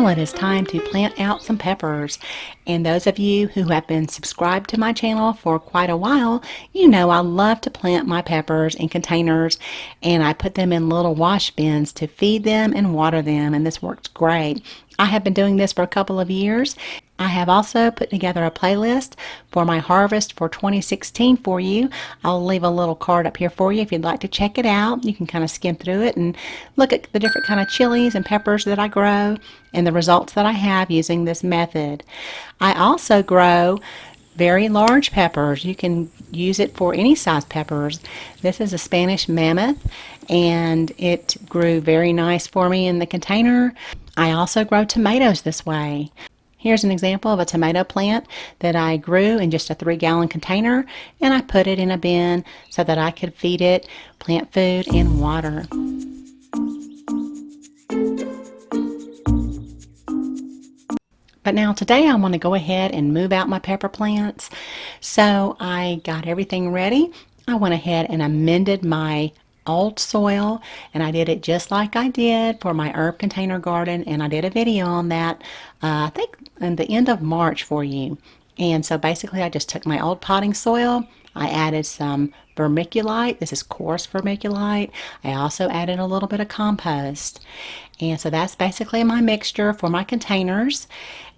Now it is time to plant out some peppers. And those of you who have been subscribed to my channel for quite a while, you know I love to plant my peppers in containers, and I put them in little wash bins to feed them and water them, and this works great. I have been doing this for a couple of years. I have also put together a playlist for my harvest for 2016 for you. I'll leave a little card up here for you if you'd like to check it out. You can kind of skim through it and look at the different kind of chilies and peppers that I grow and the results that I have using this method. I also grow very large peppers. You can use it for any size peppers. This is a Spanish Mammoth, and it grew very nice for me in the container. I also grow tomatoes this way. Here's an example of a tomato plant that I grew in just a 3-gallon container, and I put it in a bin so that I could feed it plant food and water. But now today I want to go ahead and move out my pepper plants. So I got everything ready. I went ahead and amended my old soil, and I did it just like I did for my herb container garden, and I did a video on that I think in the end of March for you. And so basically I just took my old potting soil, I added some vermiculite. This is coarse vermiculite. I also added a little bit of compost, and so that's basically my mixture for my containers.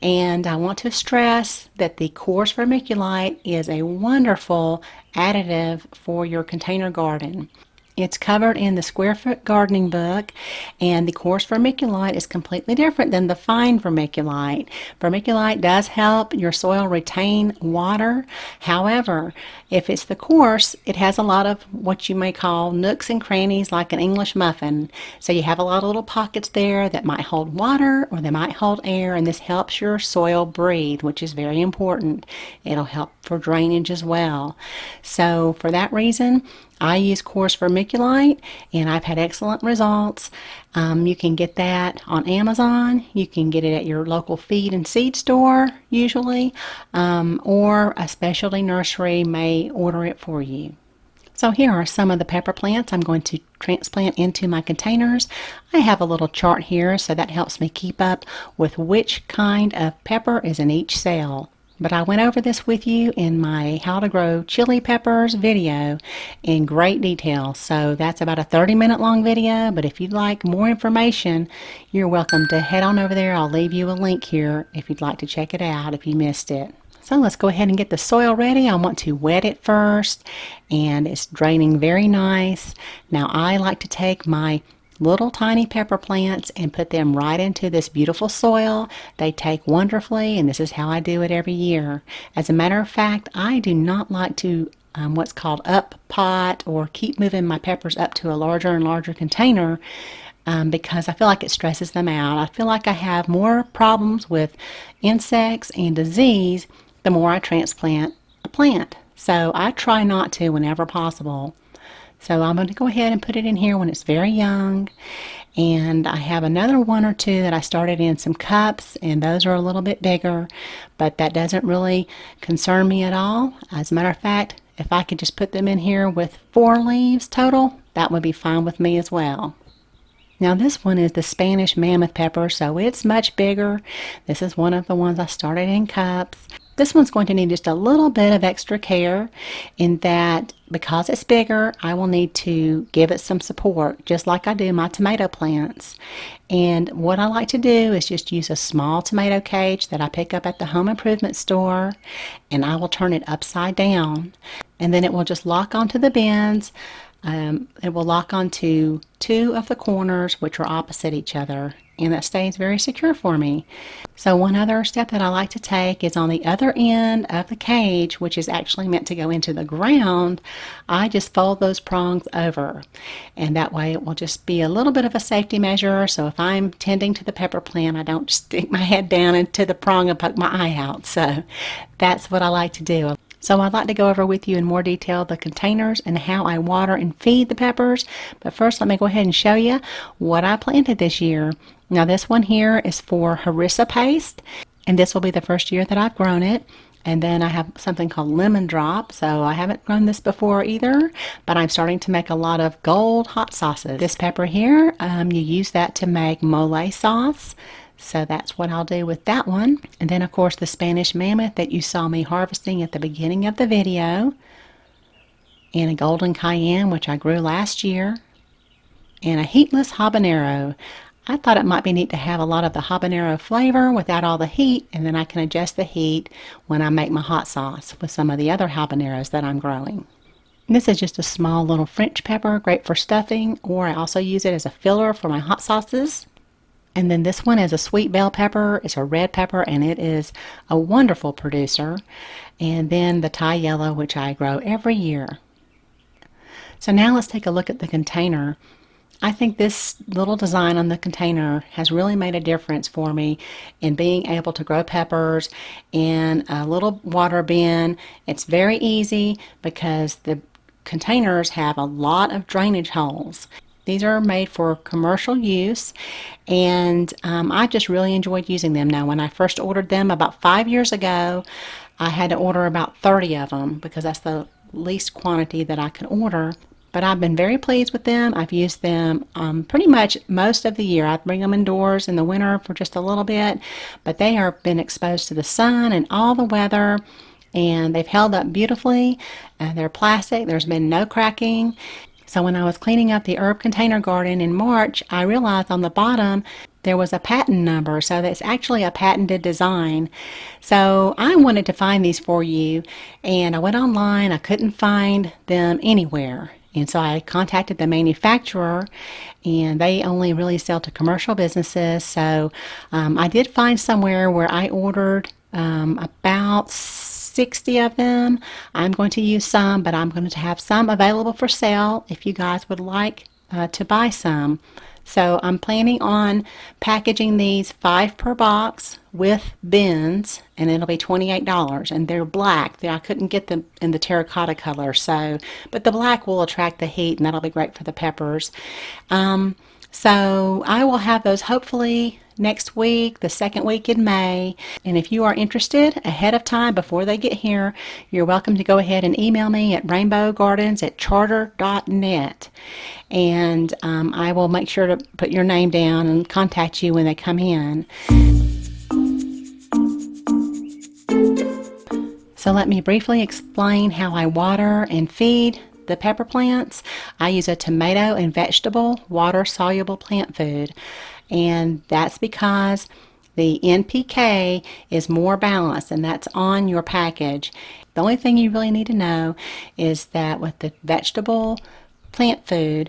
And I want to stress that the coarse vermiculite is a wonderful additive for your container garden. It's covered in the Square Foot Gardening book, and the coarse vermiculite is completely different than the fine vermiculite. Vermiculite does help your soil retain water. However, if it's the coarse, it has a lot of what you may call nooks and crannies, like an English muffin. So you have a lot of little pockets there that might hold water or they might hold air, and this helps your soil breathe, which is very important. It'll help for drainage as well. So for that reason, I use coarse vermiculite, and I've had excellent results. You can get that on Amazon. You can get it at your local feed and seed store usually, or a specialty nursery may order it for you. So here are some of the pepper plants I'm going to transplant into my containers. I have a little chart here, so that helps me keep up with which kind of pepper is in each cell. But I went over this with you in my How to Grow Chili Peppers video in great detail. So that's about a 30-minute long video, but if you'd like more information, you're welcome to head on over there. I'll leave you a link here if you'd like to check it out if you missed it. So let's go ahead and get the soil ready. I want to wet it first, and it's draining very nice. Now I like to take my little tiny pepper plants and put them right into this beautiful soil. They take wonderfully, and this is how I do it every year. As a matter of fact, I do not like to what's called up pot or keep moving my peppers up to a larger and larger container because I feel like it stresses them out. I feel like I have more problems with insects and disease the more I transplant a plant. So I try not to whenever possible. So I'm going to go ahead and put it in here when it's very young. And I have another one or two that I started in some cups, and those are a little bit bigger, but that doesn't really concern me at all. As a matter of fact, if I could just put them in here with 4 leaves total, that would be fine with me as well. Now this one is the Spanish Mammoth pepper, so it's much bigger. This is one of the ones I started in cups. This one's going to need just a little bit of extra care in that because it's bigger, I will need to give it some support, just like I do my tomato plants. And what I like to do is just use a small tomato cage that I pick up at the home improvement store, and I will turn it upside down. And then it will just lock onto the bins. It will lock onto 2 of the corners, which are opposite each other, and that stays very secure for me. So one other step that I like to take is on the other end of the cage, which is actually meant to go into the ground. I just fold those prongs over, and that way it will just be a little bit of a safety measure. So if I'm tending to the pepper plant, I don't stick my head down into the prong and poke my eye out. So that's what I like to do. So I'd like to go over with you in more detail the containers and how I water and feed the peppers. But first, let me go ahead and show you what I planted this year. Now this one here is for harissa paste, and this will be the first year that I've grown it. And then I have something called lemon drop. So I haven't grown this before either, but I'm starting to make a lot of gold hot sauces. This pepper here, you use that to make mole sauce. So that's what I'll do with that one. And then of course the Spanish Mammoth that you saw me harvesting at the beginning of the video, and a golden Cayenne which I grew last year, and a heatless habanero. I thought it might be neat to have a lot of the habanero flavor without all the heat, and then I can adjust the heat when I make my hot sauce with some of the other habaneros that I'm growing. This is just a small little French pepper, great for stuffing, or I also use it as a filler for my hot sauces. And then this one is a sweet bell pepper. It's a red pepper, and it is a wonderful producer. And then the Thai yellow, which I grow every year. So now let's take a look at the container. I think this little design on the container has really made a difference for me in being able to grow peppers in a little water bin. It's very easy because the containers have a lot of drainage holes. These are made for commercial use, and I just really enjoyed using them. Now, when I first ordered them about 5 years ago, I had to order about 30 of them because that's the least quantity that I could order. But I've been very pleased with them. I've used them pretty much most of the year. I bring them indoors in the winter for just a little bit, but they have been exposed to the sun and all the weather, and they've held up beautifully. They're plastic. There's been no cracking. So when I was cleaning up the herb container garden in March, I realized on the bottom there was a patent number, so that's actually a patented design. So I wanted to find these for you, and I went online. I couldn't find them anywhere. And so I contacted the manufacturer, and they only really sell to commercial businesses. So I did find somewhere where I ordered about 60 of them. I'm going to use some, but I'm going to have some available for sale if you guys would like to buy some. So I'm planning on packaging these 5 per box with bins, and it'll be $28. And they're black. I couldn't get them in the terracotta color, but the black will attract the heat, and that'll be great for the peppers. So I will have those hopefully next week, the second week in May. And if you are interested ahead of time before they get here, you're welcome to go ahead and email me at rainbowgardens@charter.net. And I will make sure to put your name down and contact you when they come in. So let me briefly explain how I water and feed the pepper plants. I use a tomato and vegetable water-soluble plant food, and that's because the NPK is more balanced, and that's on your package. The only thing you really need to know is that with the vegetable plant food,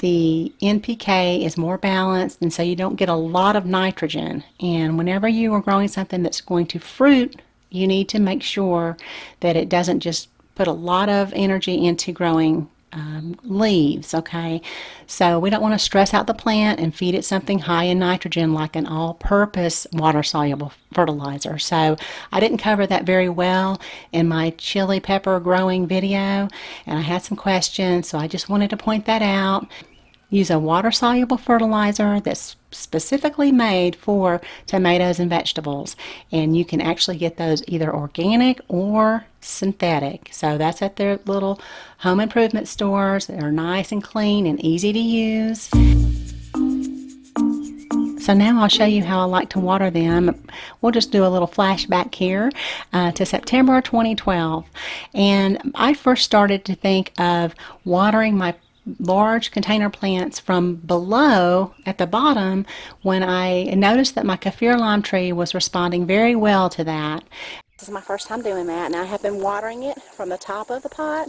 the NPK is more balanced, and so you don't get a lot of nitrogen. And whenever you are growing something that's going to fruit, you need to make sure that it doesn't just put a lot of energy into growing leaves, okay? So we don't want to stress out the plant and feed it something high in nitrogen like an all-purpose water-soluble fertilizer. So I didn't cover that very well in my chili pepper growing video, and I had some questions, so I just wanted to point that out. Use a water-soluble fertilizer that's specifically made for tomatoes and vegetables, and you can actually get those either organic or synthetic. So that's at their little home improvement stores. They're nice and clean and easy to use. So now I'll show you how I like to water them. We'll just do a little flashback here to September 2012. And I first started to think of watering my large container plants from below at the bottom when I noticed that my kaffir lime tree was responding very well to that. This is my first time doing that, and I have been watering it from the top of the pot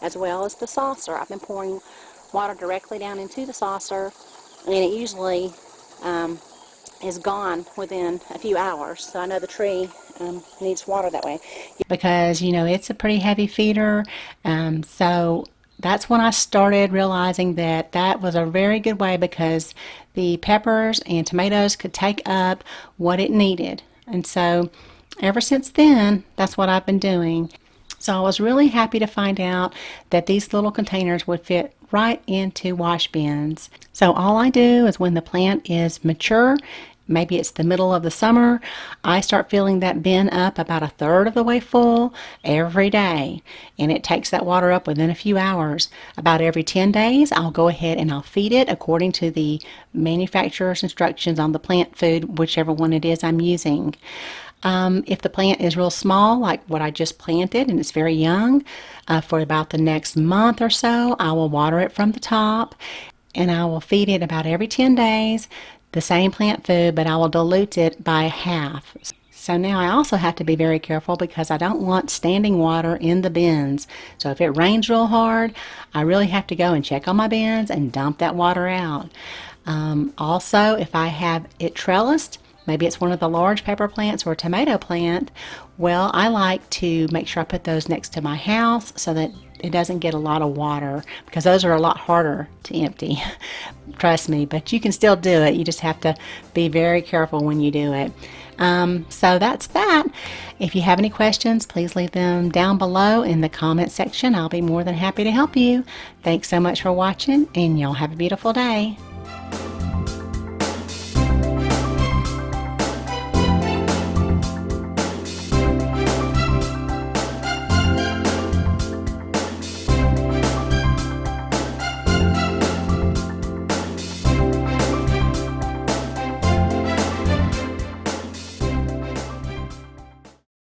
as well as the saucer. I've been pouring water directly down into the saucer, and it usually is gone within a few hours. So I know the tree needs water that way. Because, you know, it's a pretty heavy feeder, so that's when I started realizing that that was a very good way, because the peppers and tomatoes could take up what it needed. And so ever since then, that's what I've been doing. So I was really happy to find out that these little containers would fit right into wash bins. So all I do is when the plant is mature, maybe it's the middle of the summer, I start filling that bin up about a third of the way full every day. And it takes that water up within a few hours. About every 10 days, I'll go ahead and I'll feed it according to the manufacturer's instructions on the plant food, whichever one it is I'm using. If the plant is real small, like what I just planted, and it's very young, for about the next month or so, I will water it from the top, and I will feed it about every 10 days, the same plant food, but I will dilute it by half. So now I also have to be very careful because I don't want standing water in the bins. So if it rains real hard, I really have to go and check on my bins and dump that water out. Also, if I have it trellised, maybe it's one of the large pepper plants or a tomato plant, well, I like to make sure I put those next to my house so that it doesn't get a lot of water, because those are a lot harder to empty. Trust me, but you can still do it. You just have to be very careful when you do it. So that's that. If you have any questions, please leave them down below in the comment section. I'll be more than happy to help you. Thanks so much for watching, and y'all have a beautiful day.